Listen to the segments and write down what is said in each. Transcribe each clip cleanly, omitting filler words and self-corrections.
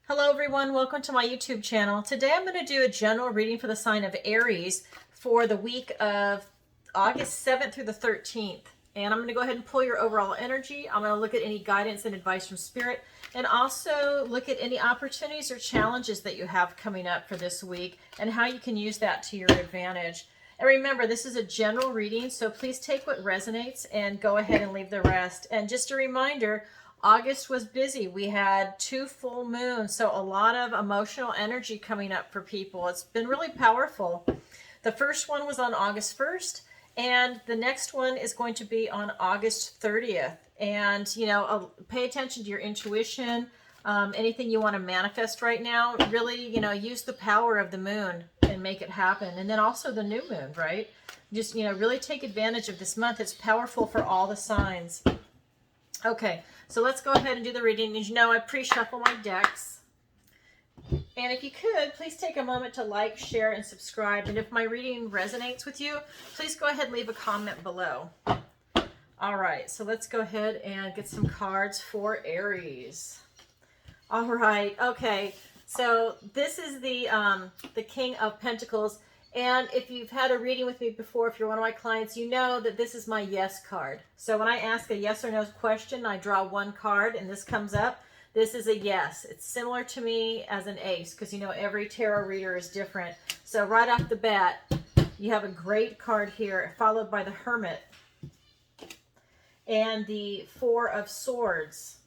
Hello everyone, welcome to my YouTube channel. Today I'm going to do a general reading for the sign of Aries for the week of August 7th through the 13th. And I'm going to go ahead and pull your overall energy. I'm going to look at any guidance and advice from Spirit, and also look at any opportunities or challenges that you have coming up for this week and how you can use that to your advantage. And remember, this is a general reading, so please take what resonates and go ahead and leave the rest. And just a reminder, August was busy. We had 2 full moons, so a lot of emotional energy coming up for people. It's been really powerful. The first one was on August 1st, and the next one is going to be on August 30th. And, pay attention to your intuition, anything you want to manifest right now. Really, use the power of the moon and make it happen. And then also the new moon, right? Just, really take advantage of this month. It's powerful for all the signs. Okay, so let's go ahead and do the reading. As you know, I pre-shuffle my decks. And if you could, please take a moment to like, share, and subscribe. And if my reading resonates with you, please go ahead and leave a comment below. All right, so let's go ahead and get some cards for Aries. All right, okay. So this is the King of Pentacles. And if you've had a reading with me before, if you're one of my clients, you know that this is my yes card. So when I ask a yes or no question, I draw one card and this comes up. This is a yes. It's similar to me as an ace because, every tarot reader is different. So right off the bat, you have a great card here, followed by the Hermit and the 4 of Swords.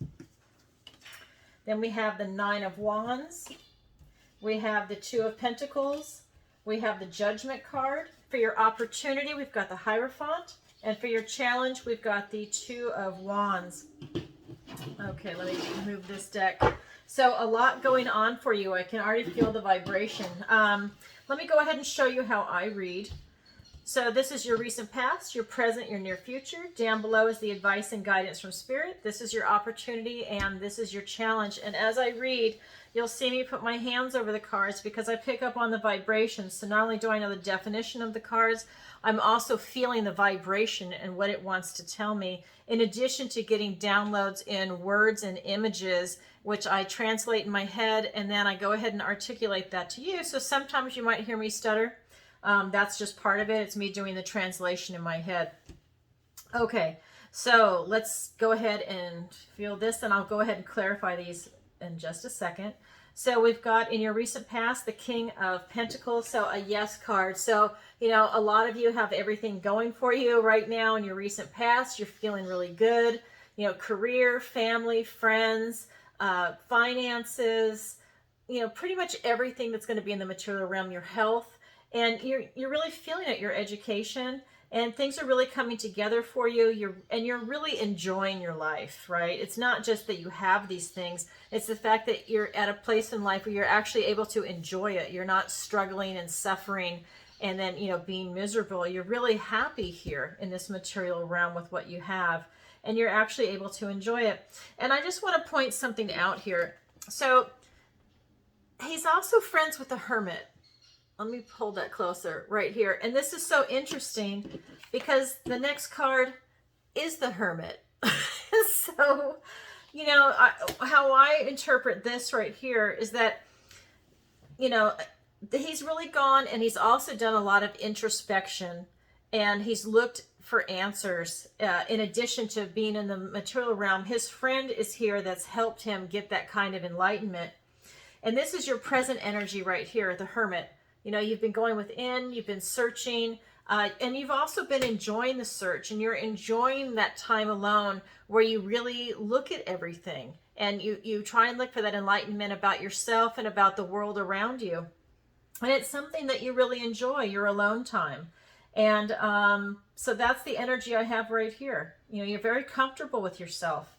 Then we have the 9 of Wands. We have the 2 of Pentacles. We have the Judgment card. For your opportunity, we've got the Hierophant. And for your challenge, we've got the 2 of Wands. Okay, let me move this deck. So a lot going on for you. I can already feel the vibration. Let me go ahead and show you how I read. So this is your recent past, your present, your near future. Down below is the advice and guidance from Spirit. This is your opportunity and this is your challenge. And as I read, you'll see me put my hands over the cards because I pick up on the vibrations. So not only do I know the definition of the cards, I'm also feeling the vibration and what it wants to tell me, in addition to getting downloads in words and images, which I translate in my head, and then I go ahead and articulate that to you. So sometimes you might hear me stutter. That's just part of it. It's me doing the translation in my head. Okay, so let's go ahead and feel this, and I'll go ahead and clarify these in just a second. So we've got in your recent past the King of Pentacles, so a yes card. So, a lot of you have everything going for you right now in your recent past. You're feeling really good. Career, family, friends, finances, pretty much everything that's going to be in the material realm, your health. And you're really feeling it, your education, and things are really coming together for you. You're really enjoying your life, right? It's not just that you have these things. It's the fact that you're at a place in life where you're actually able to enjoy it. You're not struggling and suffering and then, being miserable. You're really happy here in this material realm with what you have, and you're actually able to enjoy it. And I just want to point something out here. So he's also friends with the Hermit. Let me pull that closer right here. And this is so interesting because the next card is the Hermit. So, how I interpret this right here is that, he's really gone and he's also done a lot of introspection and he's looked for answers. In addition to being in the material realm, his friend is here that's helped him get that kind of enlightenment. And this is your present energy right here, the Hermit. You've been going within, you've been searching, and you've also been enjoying the search, and you're enjoying that time alone where you really look at everything and you try and look for that enlightenment about yourself and about the world around you. And it's something that you really enjoy, your alone time. And so that's the energy I have right here. You're very comfortable with yourself.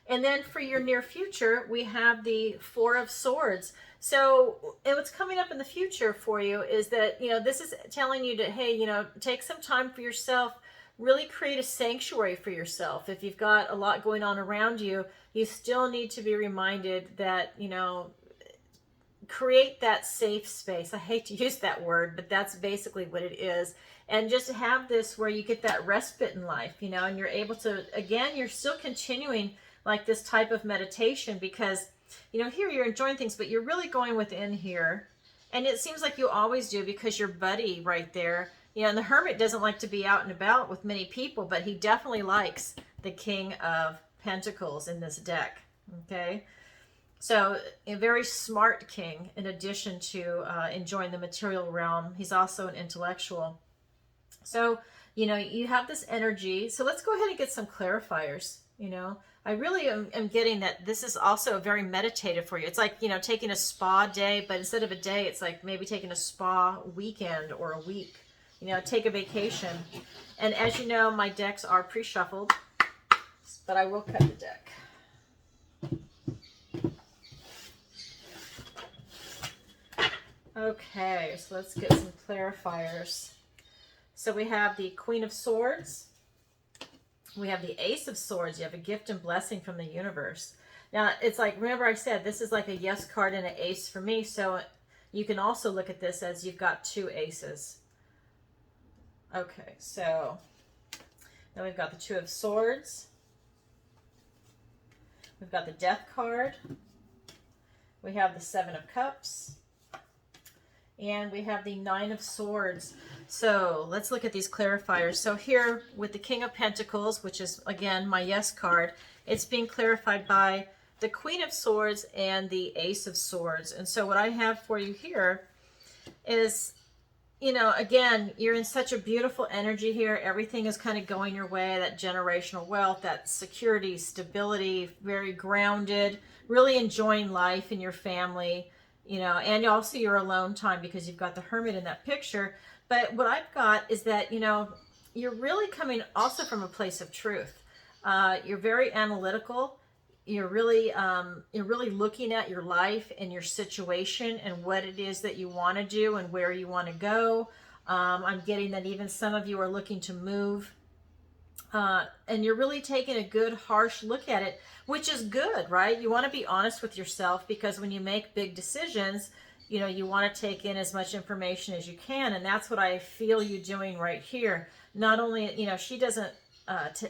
And then for your near future, we have the 4 of Swords. So, and what's coming up in the future for you is that, this is telling you to, hey, take some time for yourself, really create a sanctuary for yourself. If you've got a lot going on around you, you still need to be reminded that, create that safe space. I hate to use that word, but that's basically what it is. And just have this where you get that respite in life, and you're able to, again, you're still continuing like this type of meditation because here you're enjoying things, but you're really going within here. And it seems like you always do because your buddy right there, and the Hermit doesn't like to be out and about with many people, but he definitely likes the King of Pentacles in this deck. Okay. So a very smart king, in addition to enjoying the material realm. He's also an intellectual. So, you have this energy. So let's go ahead and get some clarifiers. I really am getting that this is also very meditative for you. It's like, taking a spa day, but instead of a day, it's like maybe taking a spa weekend or a week. Take a vacation. And as you know, my decks are pre-shuffled, but I will cut the deck. Okay, so let's get some clarifiers. So we have the Queen of Swords. We have the Ace of Swords. You have a gift and blessing from the universe. Now, it's like, remember I said, this is like a yes card and an ace for me. So you can also look at this as you've got two aces. Okay, so then we've got the Two of Swords. We've got the Death card. We have the Seven of Cups. And we have the Nine of Swords. So let's look at these clarifiers. So here with the King of Pentacles, which is, again, my yes card, it's being clarified by the Queen of Swords and the Ace of Swords. And so what I have for you here is, again, you're in such a beautiful energy here. Everything is kind of going your way, that generational wealth, that security, stability, very grounded, really enjoying life in your family. And also your alone time because you've got the Hermit in that picture. But what I've got is that, you're really coming also from a place of truth. You're very analytical. You're really looking at your life and your situation and what it is that you want to do and where you want to go. I'm getting that even some of you are looking to move. And you're really taking a good, harsh look at it, which is good, right? You want to be honest with yourself because when you make big decisions, you want to take in as much information as you can. And that's what I feel you doing right here. Not only, she doesn't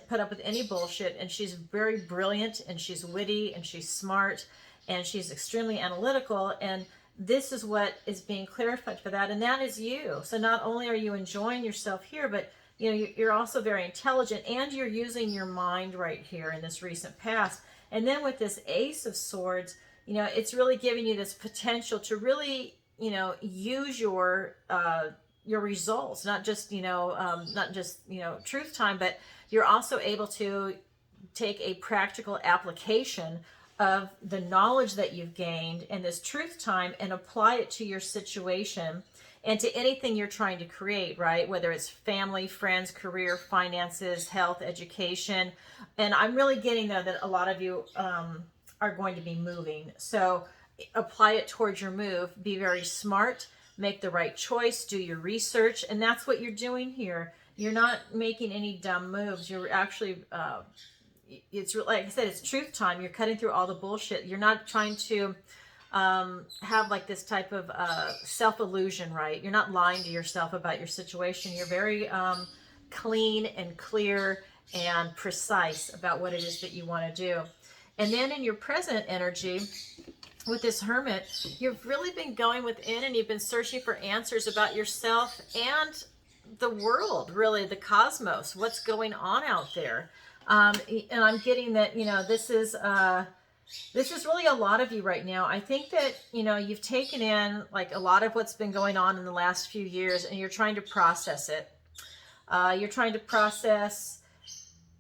put up with any bullshit, and she's very brilliant, and she's witty, and she's smart, and she's extremely analytical. And this is what is being clarified for that. And that is you. So not only are you enjoying yourself here, but you're also very intelligent, and you're using your mind right here in this recent past. And then with this Ace of Swords, it's really giving you this potential to really, use your results, not just, truth time, but you're also able to take a practical application of the knowledge that you've gained in this truth time and apply it to your situation and to anything you're trying to create, right? Whether it's family, friends, career, finances, health, education. And I'm really getting though that a lot of you are going to be moving. So apply it towards your move. Be very smart, make the right choice, do your research. And that's what you're doing here. You're not making any dumb moves. You're actually, it's like I said, it's truth time. You're cutting through all the bullshit. You're not trying to have like this type of self-illusion, right? You're not lying to yourself about your situation. You're very clean and clear and precise about what it is that you want to do. And then in your present energy with this Hermit, you've really been going within and you've been searching for answers about yourself and the world, really, the cosmos, what's going on out there. And I'm getting that, this is really a lot of you right now. I think that, you've taken in like a lot of what's been going on in the last few years and you're trying to process it. You're trying to process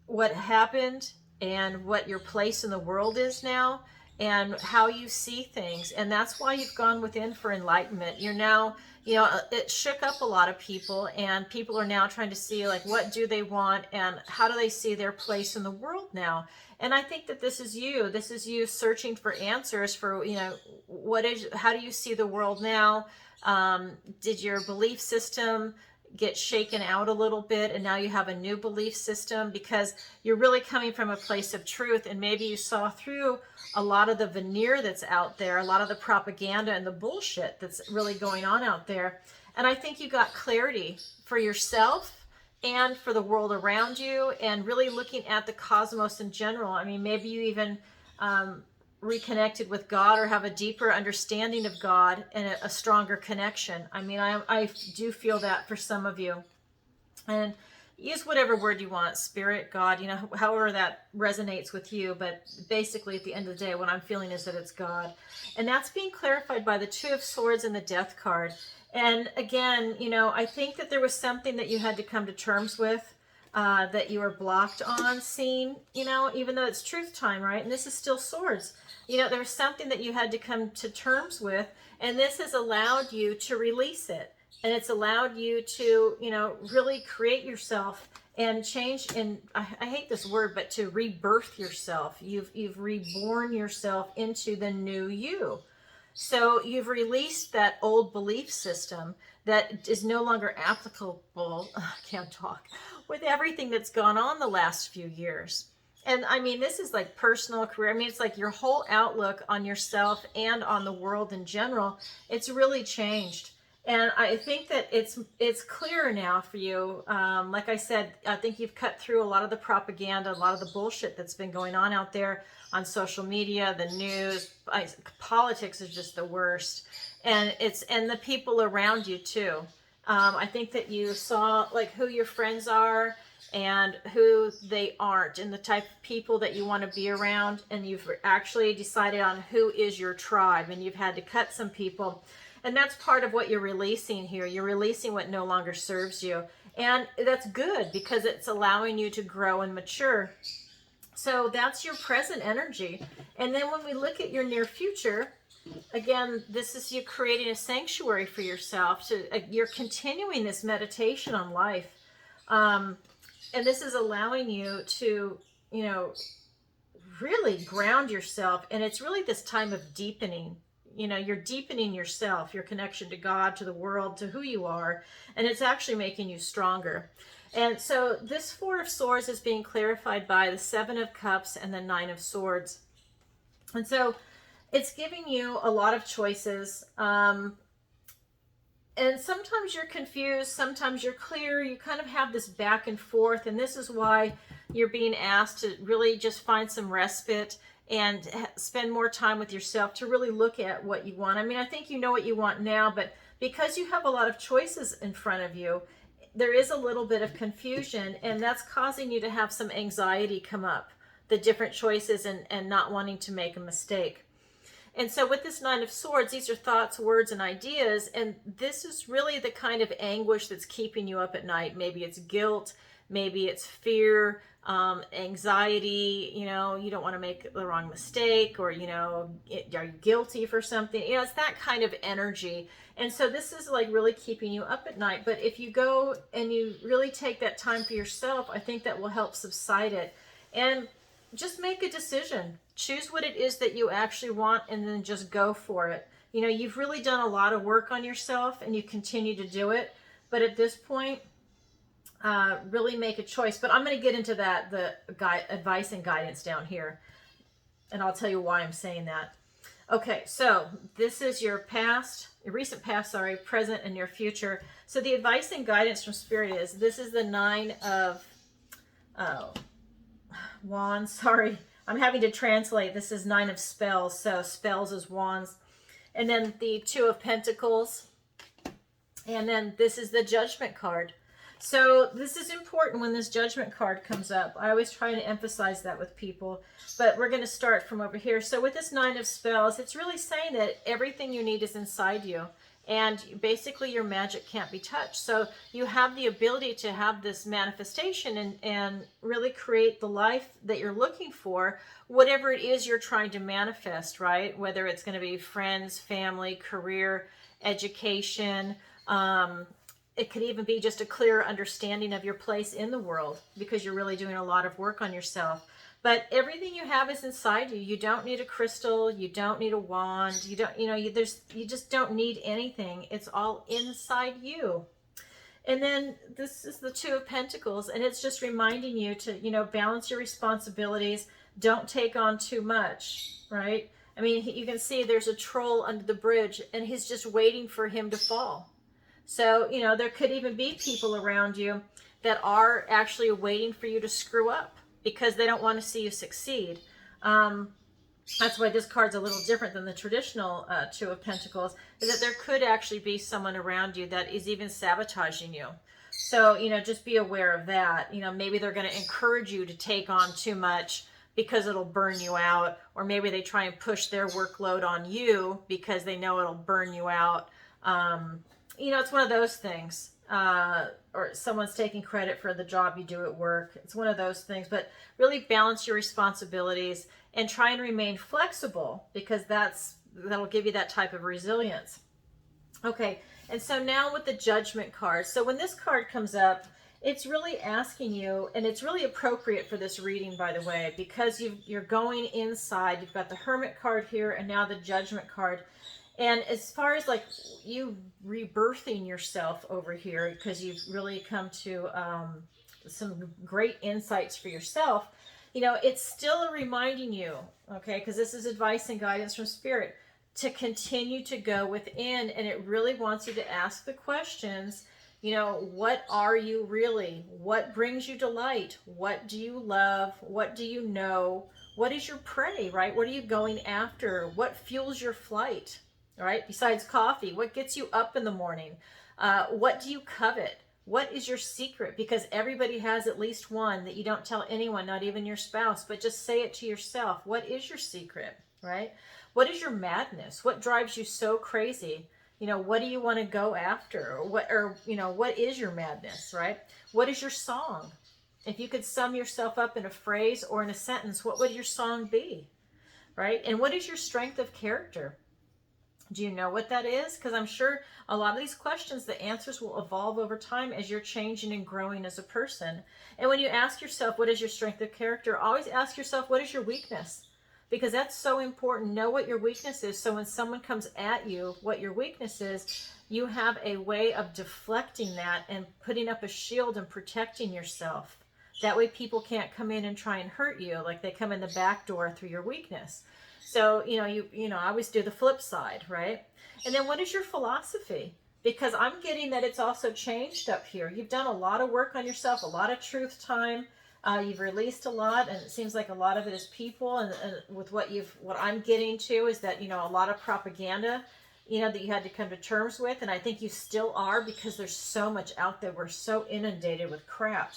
what happened and what your place in the world is now and how you see things. And that's why you've gone within for enlightenment. You're now, it shook up a lot of people, and people are now trying to see like, what do they want and how do they see their place in the world now? And I think that this is you searching for answers for, how do you see the world now? Did your belief system get shaken out a little bit and now you have a new belief system? Because you're really coming from a place of truth, and maybe you saw through a lot of the veneer that's out there, a lot of the propaganda and the bullshit that's really going on out there. And I think you got clarity for yourself and for the world around you, and really looking at the cosmos in general. I mean, maybe you even reconnected with God or have a deeper understanding of God and a stronger connection. I mean, I do feel that for some of you. And use whatever word you want, spirit, God, however that resonates with you. But basically, at the end of the day, what I'm feeling is that it's God. And that's being clarified by the Two of Swords and the Death card. And again, I think that there was something that you had to come to terms with, that you were blocked on seeing, even though it's truth time, right? And this is still swords. There was something that you had to come to terms with, and this has allowed you to release it. And it's allowed you to, really create yourself and change. And I hate this word, but to rebirth yourself. You've reborn yourself into the new you. So you've released that old belief system that is no longer applicable. I can't talk, with everything that's gone on the last few years. And I mean, this is like personal, career. I mean, it's like your whole outlook on yourself and on the world in general. It's really changed. And I think that it's clearer now for you. Like I said, I think you've cut through a lot of the propaganda, a lot of the bullshit that's been going on out there on social media, the news. Politics is just the worst, and the people around you too. I think that you saw like who your friends are and who they aren't, and the type of people that you want to be around, and you've actually decided on who is your tribe, and you've had to cut some people. And that's part of what you're releasing here. You're releasing what no longer serves you. And that's good because it's allowing you to grow and mature. So that's your present energy. And then when we look at your near future, again, this is you creating a sanctuary for yourself. You're continuing this meditation on life. And this is allowing you to, really ground yourself. And it's really this time of deepening. You're deepening yourself, your connection to God, to the world, to who you are, and it's actually making you stronger. And so this Four of Swords is being clarified by the Seven of Cups and the Nine of Swords. And so it's giving you a lot of choices. And sometimes you're confused, sometimes you're clear. You kind of have this back and forth, and this is why you're being asked to really just find some respite and spend more time with yourself to really look at what you want. I mean, I think you know what you want now, but because you have a lot of choices in front of you, there is a little bit of confusion, and that's causing you to have some anxiety come up, the different choices and not wanting to make a mistake. And so with this Nine of Swords, these are thoughts, words, and ideas, and this is really the kind of anguish that's keeping you up at night. Maybe it's guilt, maybe it's fear, anxiety, you don't want to make the wrong mistake, or, are you guilty for something? It's that kind of energy. And so this is like really keeping you up at night. But if you go and you really take that time for yourself, I think that will help subside it. And just make a decision. Choose what it is that you actually want, and then just go for it. You've really done a lot of work on yourself, and you continue to do it. But at this point, really make a choice. But I'm going to get into that, the advice and guidance down here, and I'll tell you why I'm saying that. Okay, so this is your recent past, present, and your future. So the advice and guidance from Spirit is, this is the Nine of Wands. Sorry, I'm having to translate. This is Nine of Spells, so spells is wands. And then the Two of Pentacles. And then this is the Judgment card. So this is important when this Judgment card comes up. I always try to emphasize that with people, but we're going to start from over here. So with this Nine of Spells, it's really saying that everything you need is inside you, and basically your magic can't be touched. So you have the ability to have this manifestation and really create the life that you're looking for, whatever it is you're trying to manifest, right? Whether it's going to be friends, family, career, education, it could even be just a clearer understanding of your place in the world, because you're really doing a lot of work on yourself. But everything you have is inside you. You don't need a crystal. You don't need a wand. You don't, you just don't need anything. It's all inside you. And then this is the Two of Pentacles, and it's just reminding you to, balance your responsibilities. Don't take on too much, right? I mean, you can see there's a troll under the bridge, and he's just waiting for him to fall. So, there could even be people around you that are actually waiting for you to screw up because they don't want to see you succeed. That's why this card's a little different than the traditional Two of Pentacles, is that there could actually be someone around you that is even sabotaging you. So, just be aware of that. Maybe they're going to encourage you to take on too much because it'll burn you out, or maybe they try and push their workload on you because they know it'll burn you out. It's one of those things. Or someone's taking credit for the job you do at work. It's one of those things. But really balance your responsibilities and try and remain flexible, because that'll give you that type of resilience. Okay, and so now with the Judgment card. So when this card comes up, it's really asking you, and it's really appropriate for this reading, by the way, because you're going inside. You've got the Hermit card here and now the Judgment card. And as far as like you rebirthing yourself over here, because you've really come to some great insights for yourself, it's still reminding you, okay, because this is advice and guidance from Spirit, to continue to go within. And it really wants you to ask the questions, what are you really? What brings you delight? What do you love? What do you know? What is your prey, right? What are you going after? What fuels your flight? All right, besides coffee, what gets you up in the morning? What do you covet? What is your secret? Because everybody has at least one that you don't tell anyone, not even your spouse, but just say it to yourself. What is your secret, right? What is your madness? What drives you so crazy? What do you want to go after? What is your madness, right? What is your song? If you could sum yourself up in a phrase or in a sentence, what would your song be, right? And what is your strength of character? Do you know what that is? Because I'm sure a lot of these questions, the answers will evolve over time as you're changing and growing as a person. And when you ask yourself, what is your strength of character? Always ask yourself, what is your weakness? Because that's so important. Know what your weakness is. So when someone comes at you, what your weakness is, you have a way of deflecting that and putting up a shield and protecting yourself. That way people can't come in and try and hurt you like they come in the back door through your weakness. So, I always do the flip side, right? And then what is your philosophy? Because I'm getting that it's also changed up here. You've done a lot of work on yourself, a lot of truth time. You've released a lot, and it seems like a lot of it is people. And with what I'm getting to is that, a lot of propaganda, that you had to come to terms with. And I think you still are, because there's so much out there. We're so inundated with crap.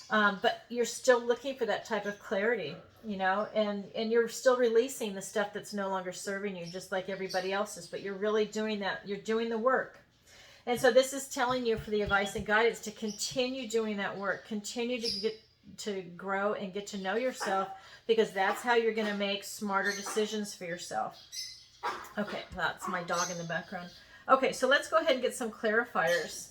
But you're still looking for that type of clarity, and you're still releasing the stuff that's no longer serving you, just like everybody else is. But you're really doing that. You're doing the work. And so this is telling you, for the advice and guidance, to continue doing that work, continue to get to grow and get to know yourself, because that's how you're going to make smarter decisions for yourself. Okay, that's my dog in the background. Okay, so let's go ahead and get some clarifiers.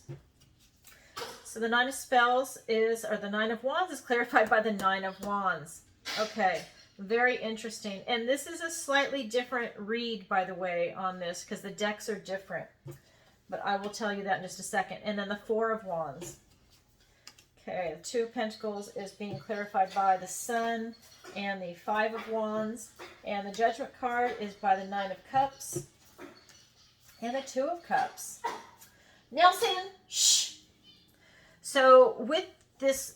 So the Nine of Spells or the Nine of Wands is clarified by the Nine of Wands. Okay, very interesting. And this is a slightly different read, by the way, on this, because the decks are different. But I will tell you that in just a second. And then the Four of Wands. Okay, the Two of Pentacles is being clarified by the Sun and the Five of Wands. And the Judgment card is by the Nine of Cups and the Two of Cups. Nelson, shh! So with this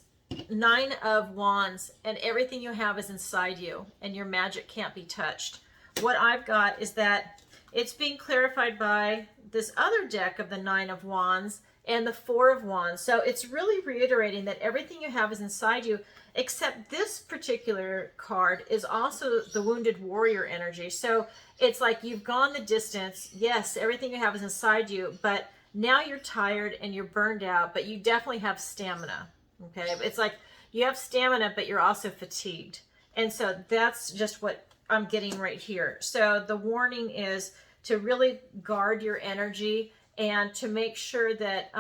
Nine of Wands, and everything you have is inside you, and your magic can't be touched. What I've got is that it's being clarified by this other deck of the Nine of Wands and the Four of Wands. So it's really reiterating that everything you have is inside you, except this particular card is also the Wounded Warrior energy. So it's like you've gone the distance. Yes, everything you have is inside you, but now you're tired and you're burned out, but you definitely have stamina. Okay, it's like you have stamina, but you're also fatigued. And so that's just what I'm getting right here. So the warning is to really guard your energy and to make sure that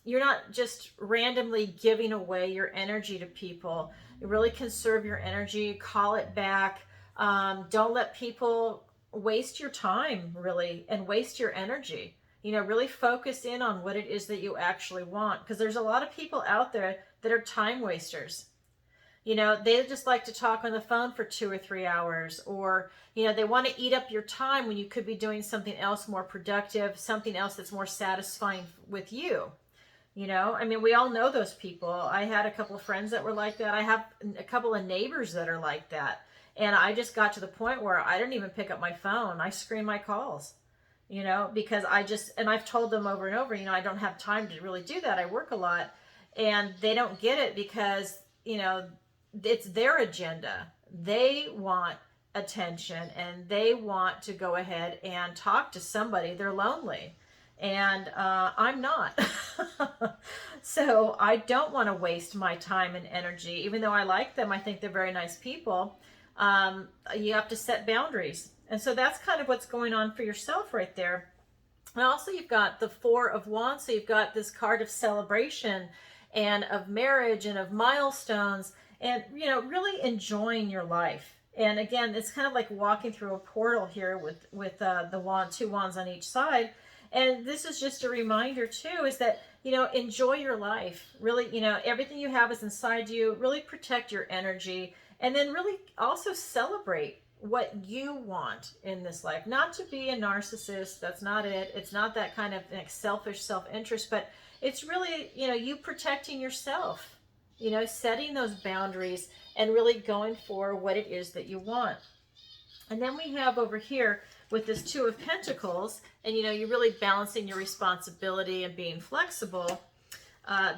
you're not just randomly giving away your energy to people. You really conserve your energy, call it back. Don't let people waste your time, really, and waste your energy. Really focus in on what it is that you actually want, because there's a lot of people out there that are time wasters. They just like to talk on the phone for 2 or 3 hours, or, they want to eat up your time when you could be doing something else more productive, something else that's more satisfying with you. We all know those people. I had a couple of friends that were like that. I have a couple of neighbors that are like that. And I just got to the point where I didn't even pick up my phone. I screen my calls, because and I've told them over and over, I don't have time to really do that. I work a lot, and they don't get it because, it's their agenda. They want attention, and they want to go ahead and talk to somebody. They're lonely, and I'm not. So I don't want to waste my time and energy, even though I like them. I think they're very nice people. You have to set boundaries. And so that's kind of what's going on for yourself right there. And also you've got the Four of Wands. So you've got this card of celebration and of marriage and of milestones and, really enjoying your life. And again, it's kind of like walking through a portal here with the wand, two wands on each side. And this is just a reminder too, is that, enjoy your life. Really, everything you have is inside you. Really protect your energy. And then really also celebrate what you want in this life. Not to be a narcissist. That's not it. It's not that kind of selfish self-interest, but it's really, you protecting yourself, setting those boundaries and really going for what it is that you want. And then we have over here with this Two of Pentacles, and you're really balancing your responsibility and being flexible.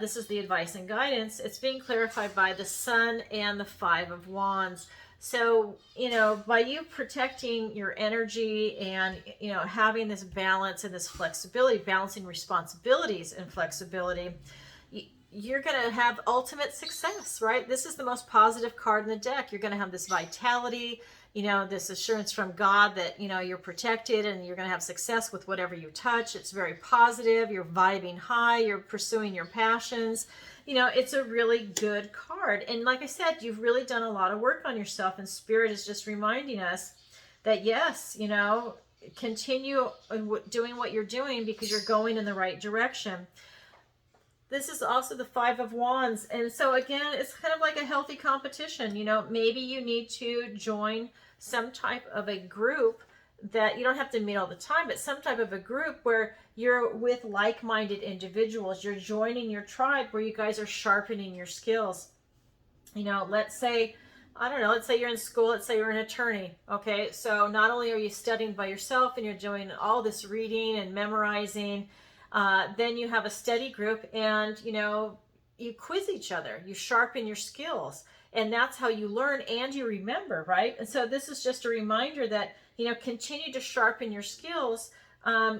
This is the advice and guidance. It's being clarified by the Sun and the Five of Wands. So, by you protecting your energy and, having this balance and this flexibility, balancing responsibilities and flexibility, you're going to have ultimate success, right? This is the most positive card in the deck. You're going to have this vitality, this assurance from God that, you're protected and you're going to have success with whatever you touch. It's very positive. You're vibing high. You're pursuing your passions. It's a really good card. And like I said, you've really done a lot of work on yourself, and Spirit is just reminding us that, yes, continue doing what you're doing because you're going in the right direction. This is also the Five of Wands. And so again, it's kind of like a healthy competition. Maybe you need to join some type of a group that you don't have to meet all the time, but some type of a group where you're with like-minded individuals. You're joining your tribe where you guys are sharpening your skills. Let's say, I don't know, let's say you're in school, let's say you're an attorney. Okay, so not only are you studying by yourself and you're doing all this reading and memorizing, then you have a study group and, you quiz each other, you sharpen your skills, and that's how you learn and you remember, right? And so this is just a reminder that, continue to sharpen your skills.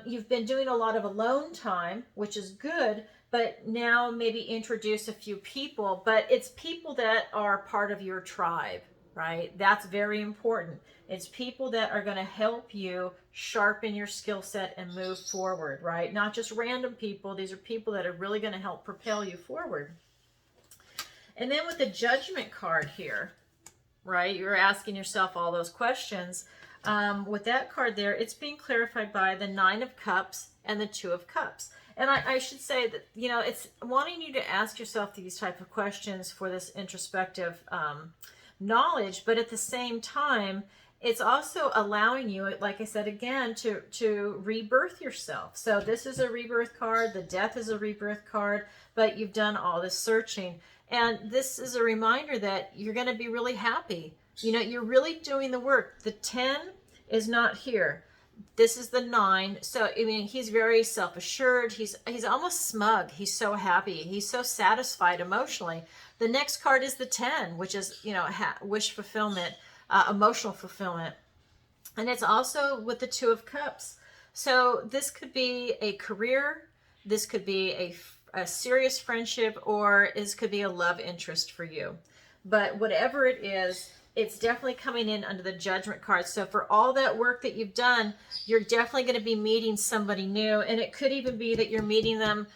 You've been doing a lot of alone time, which is good, but now maybe introduce a few people, but it's people that are part of your tribe, right? That's very important. It's people that are going to help you sharpen your skill set and move forward, right? Not just random people. These are people that are really going to help propel you forward. And then with the Judgment card here, right? You're asking yourself all those questions. With that card there, it's being clarified by the Nine of Cups and the Two of Cups. And I should say that, it's wanting you to ask yourself these type of questions for this introspective knowledge, but at the same time, it's also allowing you, like I said again, to rebirth yourself. So this is a rebirth card. The Death is a rebirth card, but you've done all this searching. And this is a reminder that you're going to be really happy. You're really doing the work. The 10 is not here. This is the 9. So, he's very self-assured. He's almost smug. He's so happy. He's so satisfied emotionally. The next card is the 10, which is, wish fulfillment, emotional fulfillment. And it's also with the Two of Cups. So this could be a career. This could be a serious friendship, or this could be a love interest for you. But whatever it is, it's definitely coming in under the Judgment card. So for all that work that you've done, you're definitely going to be meeting somebody new. And it could even be that you're meeting them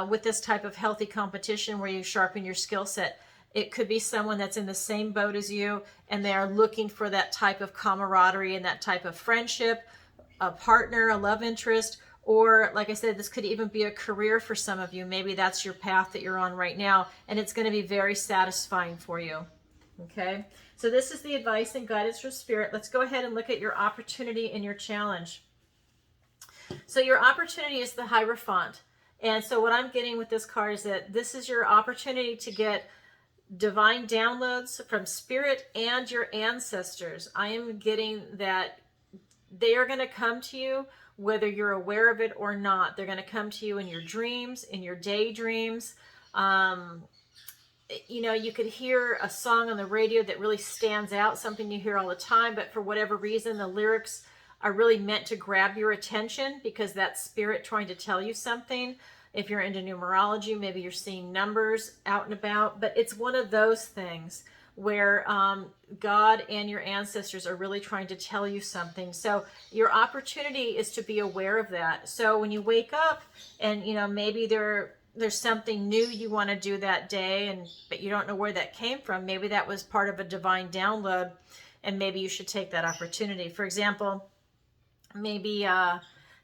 with this type of healthy competition where you sharpen your skill set. It could be someone that's in the same boat as you, and they are looking for that type of camaraderie and that type of friendship, a partner, a love interest, or like I said, this could even be a career for some of you. Maybe that's your path that you're on right now, and it's going to be very satisfying for you. Okay, so this is the advice and guidance from Spirit. Let's go ahead and look at your opportunity and your challenge. So your opportunity is the Hierophant. And so what I'm getting with this card is that this is your opportunity to get divine downloads from spirit and your ancestors. I am getting that they are going to come to you whether you're aware of it or not. They're going to come to you in your dreams, in your daydreams. You know, you could hear a song on the radio that really stands out, something you hear all the time, but for whatever reason, the lyrics are really meant to grab your attention because that's spirit trying to tell you something. If you're into numerology, maybe you're seeing numbers out and about, but it's one of those things where God and your ancestors are really trying to tell you something. So your opportunity is to be aware of that. So when you wake up and, you know, maybe there's something new you want to do that day, but you don't know where that came from. Maybe that was part of a divine download, and maybe you should take that opportunity. For example, maybe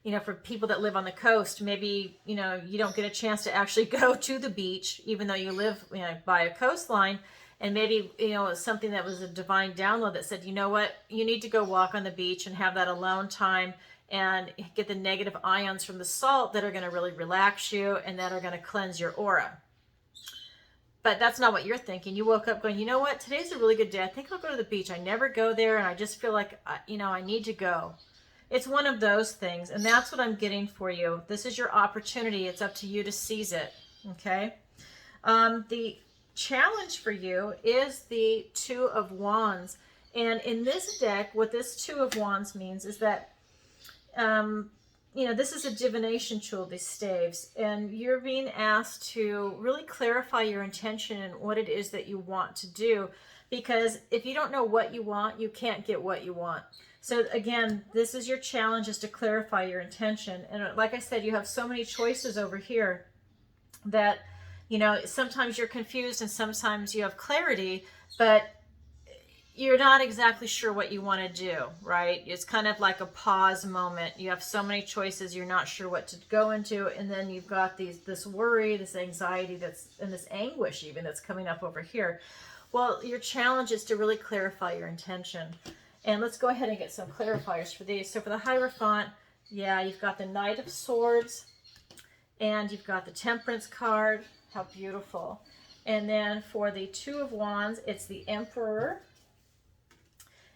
you know, for people that live on the coast, maybe, you know, you don't get a chance to actually go to the beach, even though you live, you know, by a coastline. And maybe, you know, it's something that was a divine download that said, you know what, you need to go walk on the beach and have that alone time and get the negative ions from the salt that are going to really relax you and that are going to cleanse your aura. But that's not what you're thinking. You woke up going, you know what, today's a really good day. I think I'll go to the beach. I never go there, and I just feel like, you know, I need to go. It's one of those things, and that's what I'm getting for you. This is your opportunity. It's up to you to seize it, okay? The challenge for you is the Two of Wands. And in this deck, what this Two of Wands means is that you know, this is a divination tool, these staves, and you're being asked to really clarify your intention and what it is that you want to do, because if you don't know what you want, you can't get what you want. So again, this is your challenge, is to clarify your intention. And like I said, you have so many choices over here that, you know, sometimes you're confused and sometimes you have clarity, but you're not exactly sure what you want to do, right? It's kind of like a pause moment. You have so many choices, you're not sure what to go into, and then you've got this worry, this anxiety, and this anguish even that's coming up over here. Well, your challenge is to really clarify your intention. And let's go ahead and get some clarifiers for these. So for the Hierophant, yeah, you've got the Knight of Swords, and you've got the Temperance card. How beautiful. And then for the Two of Wands, it's the Emperor,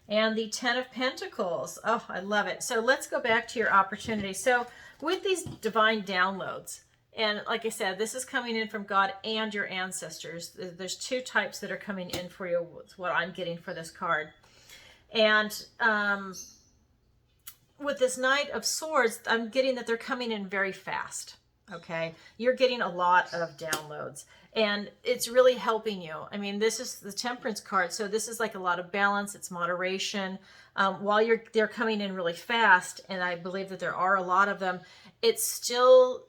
and the Ten of Pentacles. Oh, I love it. So let's go back to your opportunity. So with these divine downloads, and like I said, this is coming in from God and your ancestors. There's two types that are coming in for you. It's what I'm getting for this card. And with this Knight of Swords, I'm getting that they're coming in very fast. Okay, you're getting a lot of downloads, and it's really helping you. I mean, this is the Temperance card, so this is like a lot of balance. It's moderation. While they're coming in really fast, and I believe that there are a lot of them, it's still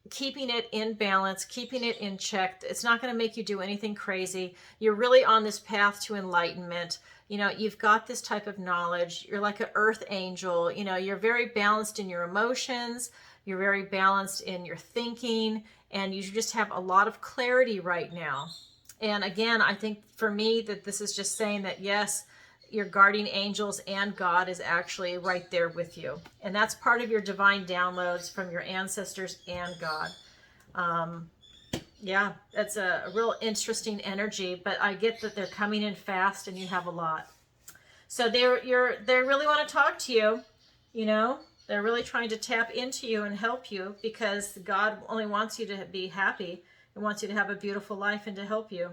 keeping it in balance, keeping it in check. It's not going to make you do anything crazy. You're really on this path to enlightenment. You know, you've got this type of knowledge. You're like an earth angel. You know, you're very balanced in your emotions. You're very balanced in your thinking, and you just have a lot of clarity right now. And again, I think for me that this is just saying that, yes, your guardian angels and God is actually right there with you. And that's part of your divine downloads from your ancestors and God. Yeah, that's a real interesting energy, but I get that they're coming in fast and you have a lot. So they really want to talk to you, you know. They're really trying to tap into you and help you, because God only wants you to be happy and wants you to have a beautiful life and to help you.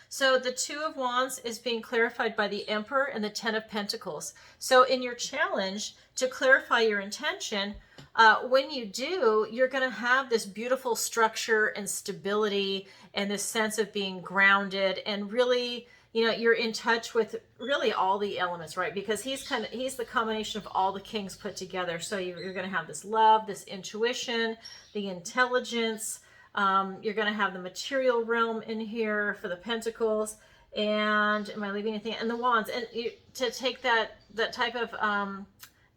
So the Two of Wands is being clarified by the Emperor and the Ten of Pentacles. So in your challenge to clarify your intention, when you do, you're going to have this beautiful structure and stability and this sense of being grounded and really, you know, you're in touch with really all the elements, right? Because he's the combination of all the kings put together. So you're going to have this love, this intuition, the intelligence. You're going to have the material realm in here for the Pentacles. And am I leaving anything? And the Wands. And to take that type of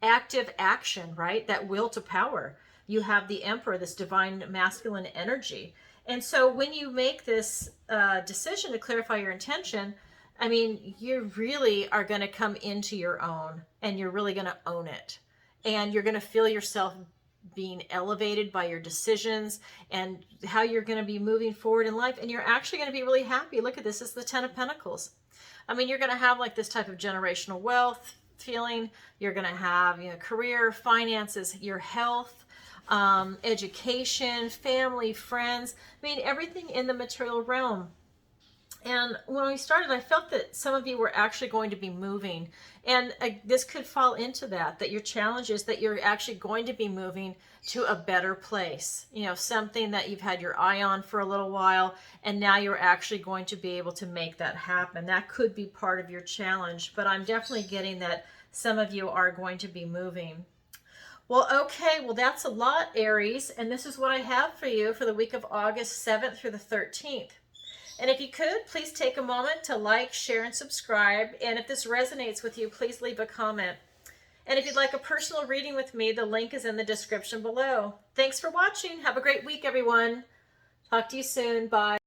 active action, right? That will to power. You have the Emperor, this divine masculine energy. And so when you make this decision to clarify your intention, I mean, you really are going to come into your own, and you're really going to own it. And you're going to feel yourself being elevated by your decisions and how you're going to be moving forward in life. And you're actually going to be really happy. Look at this. It's the Ten of Pentacles. I mean, you're going to have like this type of generational wealth feeling. You're going to have, you know, career, finances, your health, education, family, friends. I mean, everything in the material realm. And when we started, I felt that some of you were actually going to be moving. And this could fall into that your challenge is that you're actually going to be moving to a better place. You know, something that you've had your eye on for a little while, and now you're actually going to be able to make that happen. That could be part of your challenge, but I'm definitely getting that some of you are going to be moving. Well, okay, well, that's a lot, Aries, and this is what I have for you for the week of August 7th through the 13th. And if you could, please take a moment to like, share, and subscribe. And if this resonates with you, please leave a comment. And if you'd like a personal reading with me, the link is in the description below. Thanks for watching. Have a great week, everyone. Talk to you soon. Bye.